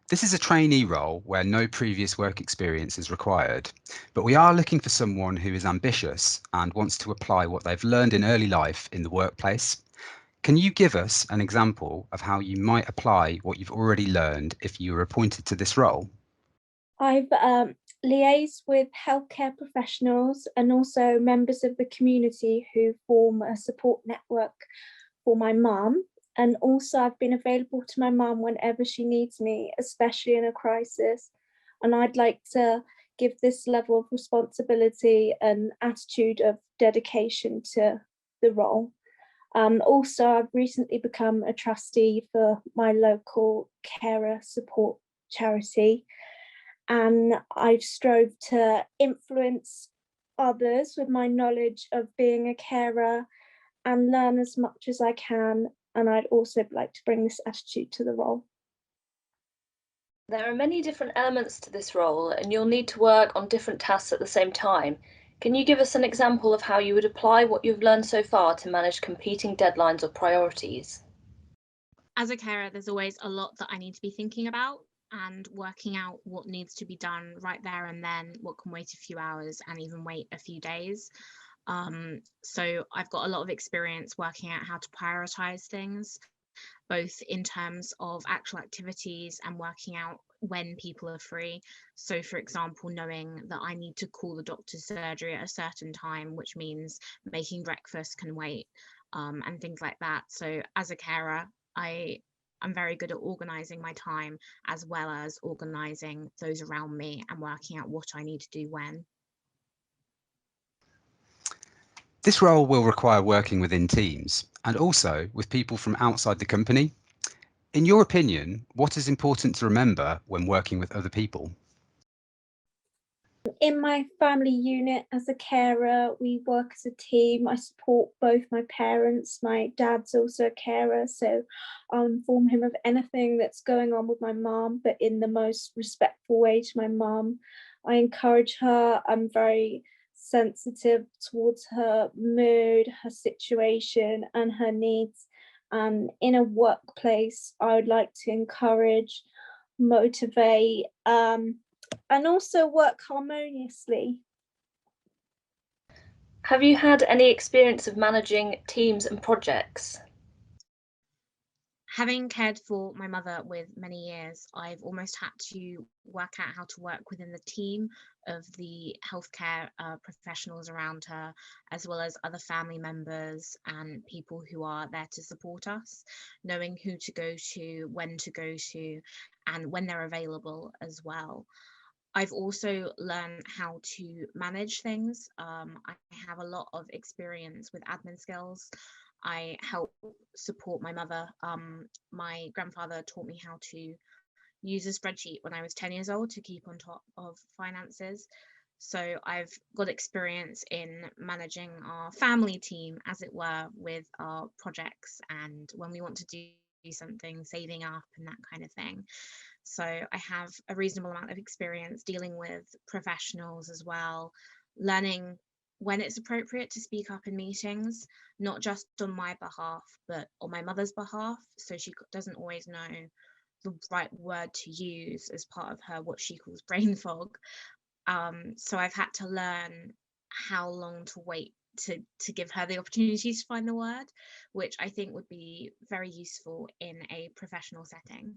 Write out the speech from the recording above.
This is a trainee role where no previous work experience is required, but we are looking for someone who is ambitious and wants to apply what they've learned in early life in the workplace. Can you give us an example of how you might apply what you've already learned if you were appointed to this role? I've liaised with healthcare professionals and also members of the community who form a support network for my mum. And also, I've been available to my mum whenever she needs me, especially in a crisis. And I'd like to give this level of responsibility and attitude of dedication to the role. Also, I've recently become a trustee for my local carer support charity, and I've strove to influence others with my knowledge of being a carer and learn as much as I can. And I'd also like to bring this attitude to the role. There are many different elements to this role, and you'll need to work on different tasks at the same time. Can you give us an example of how you would apply what you've learned so far to manage competing deadlines or priorities? As a carer, there's always a lot that I need to be thinking about and working out what needs to be done right there and then, what can wait a few hours and even wait a few days. So I've got a lot of experience working out how to prioritize things, both in terms of actual activities and working out when people are free. So, for example, knowing that I need to call the doctor's surgery at a certain time, which means making breakfast can wait, and things like that. So, as a carer, I'm very good at organising my time as well as organising those around me and working out what I need to do when. This role will require working within teams and also with people from outside the company. In your opinion, what is important to remember when working with other people? In my family unit as a carer, we work as a team. I support both my parents. My dad's also a carer, so I'll inform him of anything that's going on with my mum, but in the most respectful way to my mum. I encourage her. I'm very sensitive towards her mood, her situation, and her needs. And in a workplace, I would like to encourage, motivate, and also work harmoniously. Have you had any experience of managing teams and projects? Having cared for my mother with many years, I've almost had to work out how to work within the team of the healthcare professionals around her, as well as other family members and people who are there to support us, knowing who to go to, when to go to, and when they're available as well. I've also learned how to manage things. I have a lot of experience with admin skills. I help support my mother. My grandfather taught me how to use a spreadsheet when I was 10 years old to keep on top of finances. So I've got experience in managing our family team, as it were, with our projects and when we want to do something, saving up and that kind of thing. So I have a reasonable amount of experience dealing with professionals as well, learning when it's appropriate to speak up in meetings, not just on my behalf, but on my mother's behalf. So she doesn't always know the right word to use as part of her what she calls brain fog. So I've had to learn how long to wait to give her the opportunity to find the word, which I think would be very useful in a professional setting.